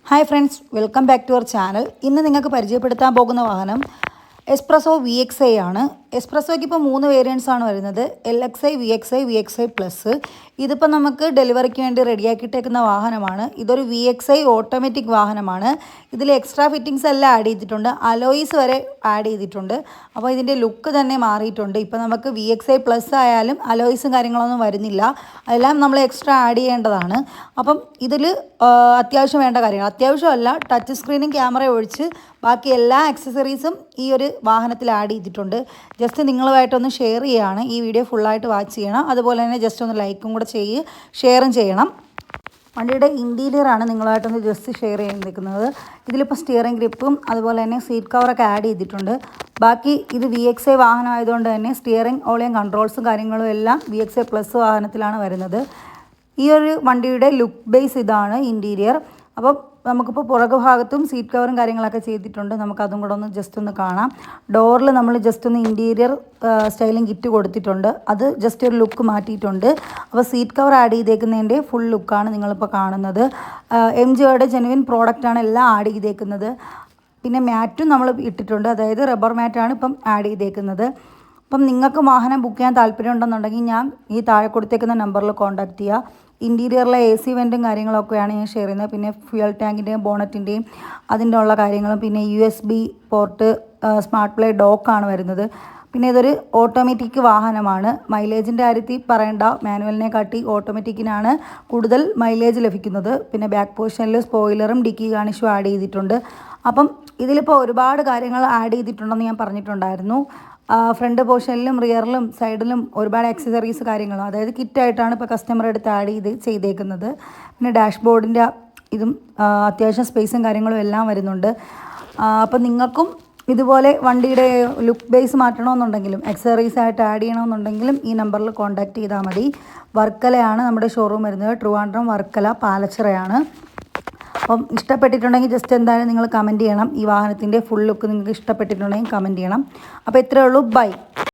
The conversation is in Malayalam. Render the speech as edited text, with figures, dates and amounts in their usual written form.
Hi friends, welcome back to our channel. ഇന്ന് നിങ്ങൾക്ക് പരിചയപ്പെടുത്താൻ പോകുന്ന വാഹനം എസ്പ്രസോ VXi ആണ്. എസ്പ്രസോയ്ക്ക് ഇപ്പോൾ 3 വേരിയൻസ് ആണ് വരുന്നത്. LXi, VXi, VXi plus. ഇതിപ്പോൾ നമുക്ക് ഡെലിവറിക്ക് വേണ്ടി റെഡിയാക്കിയിട്ടേക്കുന്ന വാഹനമാണ്. ഇതൊരു VXi ഓട്ടോമാറ്റിക് വാഹനമാണ്. ഇതിൽ എക്സ്ട്രാ ഫിറ്റിങ്സ് എല്ലാം ആഡ് ചെയ്തിട്ടുണ്ട്. അലോയ്സ് വരെ ആഡ് ചെയ്തിട്ടുണ്ട്. അപ്പോൾ ഇതിൻ്റെ ലുക്ക് തന്നെ മാറിയിട്ടുണ്ട്. ഇപ്പോൾ നമുക്ക് VXi പ്ലസ് ആയാലും അലോയ്സും കാര്യങ്ങളൊന്നും വരുന്നില്ല. അതെല്ലാം നമ്മൾ എക്സ്ട്രാ ആഡ് ചെയ്യേണ്ടതാണ്. അപ്പം ഇതിൽ അത്യാവശ്യം വേണ്ട കാര്യങ്ങൾ, അത്യാവശ്യമല്ല, ടച്ച് സ്ക്രീനും ക്യാമറ ഒഴിച്ച് ബാക്കി എല്ലാ ആക്സസറീസും ഈ ഒരു വാഹനത്തിൽ ആഡ് ചെയ്തിട്ടുണ്ട്. ജസ്റ്റ് നിങ്ങളുമായിട്ടൊന്ന് ഷെയർ ചെയ്യുകയാണ്. ഈ വീഡിയോ ഫുള്ളായിട്ട് വാച്ച് ചെയ്യണം. അതുപോലെ തന്നെ ജസ്റ്റ് ഒന്ന് ലൈക്കും കൂടെ ചെയ്യുക, ഷെയറും ചെയ്യണം. വണ്ടിയുടെ ഇൻറ്റീരിയറാണ് നിങ്ങളായിട്ടൊന്ന് ജസ്റ്റ് ഷെയർ ചെയ്തിരിക്കുന്നത്. ഇതിലിപ്പോൾ സ്റ്റിയറിംഗ് ഗ്രിപ്പും അതുപോലെ തന്നെ സീറ്റ് കവറൊക്കെ ആഡ് ചെയ്തിട്ടുണ്ട്. ബാക്കി ഇത് VXi വാഹനമായതുകൊണ്ട് തന്നെ സ്റ്റിയറിംഗ് ഓളിയം കൺട്രോൾസും കാര്യങ്ങളും എല്ലാം VXi പ്ലസ് വാഹനത്തിലാണ് വരുന്നത്. ഈ ഒരു വണ്ടിയുടെ ലുക്ക് ബേസ് ഇതാണ് ഇൻറ്റീരിയർ. അപ്പം നമുക്കിപ്പോൾ പുറകു ഭാഗത്തും സീറ്റ് കവറും കാര്യങ്ങളൊക്കെ ചെയ്തിട്ടുണ്ട്. നമുക്കതും കൂടെ ഒന്ന് ജസ്റ്റ് ഒന്ന് കാണാം. ഡോറിൽ നമ്മൾ ജസ്റ്റ് ഒന്ന് ഇൻറ്റീരിയർ സ്റ്റൈലിംഗ് കിറ്റ് കൊടുത്തിട്ടുണ്ട്. അത് ജസ്റ്റ് ഒരു ലുക്ക് മാറ്റിയിട്ടുണ്ട്. അപ്പോൾ സീറ്റ് കവർ ആഡ് ചെയ്തേക്കുന്നതിൻ്റെ ഫുൾ ലുക്കാണ് നിങ്ങളിപ്പോൾ കാണുന്നത്. MGയുടെ ജെനുവിൻ പ്രോഡക്റ്റാണ് എല്ലാം ആഡ് ചെയ്തേക്കുന്നത്. പിന്നെ മാറ്റും നമ്മൾ ഇട്ടിട്ടുണ്ട്, അതായത് റബ്ബർ മാറ്റാണ് ഇപ്പം ആഡ് ചെയ്തേക്കുന്നത്. അപ്പം നിങ്ങൾക്ക് വാഹനം ബുക്ക് ചെയ്യാൻ താല്പര്യമുണ്ടെന്നുണ്ടെങ്കിൽ ഞാൻ ഈ താഴെ കൊടുത്തേക്കുന്ന നമ്പറിൽ കോൺടാക്റ്റ് ചെയ്യുക. ഇൻറ്റീരിയറിലെ AC വെൻറ്റും കാര്യങ്ങളൊക്കെയാണ് ഞാൻ ഷെയർ ചെയ്യുന്നത്. പിന്നെ ഫ്യൂൽ ടാങ്കിൻ്റെയും ബോണറ്റിൻ്റെയും അതിൻ്റെ ഉള്ള കാര്യങ്ങളും, പിന്നെ USB പോർട്ട്, സ്മാർട്ട് പ്ലേ ഡോക്കാണ് വരുന്നത്. പിന്നെ ഇതൊരു ഓട്ടോമാറ്റിക് വാഹനമാണ്. മൈലേജിൻ്റെ കാര്യത്തിൽ പറയേണ്ട, മാനുവലിനെ കാട്ടി ഓട്ടോമാറ്റിക്കിനാണ് കൂടുതൽ മൈലേജ് ലഭിക്കുന്നത്. പിന്നെ ബാക്ക് പൊസിഷനിൽ സ്പോയിലറും ഡിക്കി ഗാർണിഷും ആഡ് ചെയ്തിട്ടുണ്ട്. അപ്പം ഇതിലിപ്പോൾ ഒരുപാട് കാര്യങ്ങൾ ആഡ് ചെയ്തിട്ടുണ്ടെന്ന് ഞാൻ പറഞ്ഞിട്ടുണ്ടായിരുന്നു. ഫ്രണ്ട് പോർഷനിലും റിയറിലും സൈഡിലും ഒരുപാട് ആക്സസറീസ് കാര്യങ്ങളും, അതായത് കിറ്റായിട്ടാണ് ഇപ്പോൾ കസ്റ്റമർ എടുത്ത് ആഡ് ചെയ്തേക്കുന്നത്. പിന്നെ ഡാഷ്ബോർഡിൻ്റെ ഇതും അത്യാവശ്യം സ്പേസും കാര്യങ്ങളും എല്ലാം വരുന്നുണ്ട്. അപ്പം നിങ്ങൾക്കും ഇതുപോലെ വണ്ടിയുടെ ലുക്ക് ബേസ് മാറ്റണമെന്നുണ്ടെങ്കിലും ആക്സസറീസ് ആയിട്ട് ആഡ് ചെയ്യണമെന്നുണ്ടെങ്കിലും ഈ നമ്പറിൽ കോൺടാക്റ്റ് ചെയ്താൽ മതി. വർക്കലയാണ് നമ്മുടെ ഷോറൂം വരുന്നത്. ട്രിവാൻഡ്രം വർക്കല പാലച്ചിറയാണ്. അപ്പം ഇഷ്ടപ്പെട്ടിട്ടുണ്ടെങ്കിൽ ജസ്റ്റ് എന്തായാലും നിങ്ങൾ കമൻറ്റ് ചെയ്യണം. ഈ വാഹനത്തിൻ്റെ ഫുൾ ലുക്ക് നിങ്ങൾക്ക് ഇഷ്ടപ്പെട്ടിട്ടുണ്ടെങ്കിൽ കമൻറ്റ് ചെയ്യണം. അപ്പോൾ ഇത്രയേ ഉള്ളൂ. ബൈ.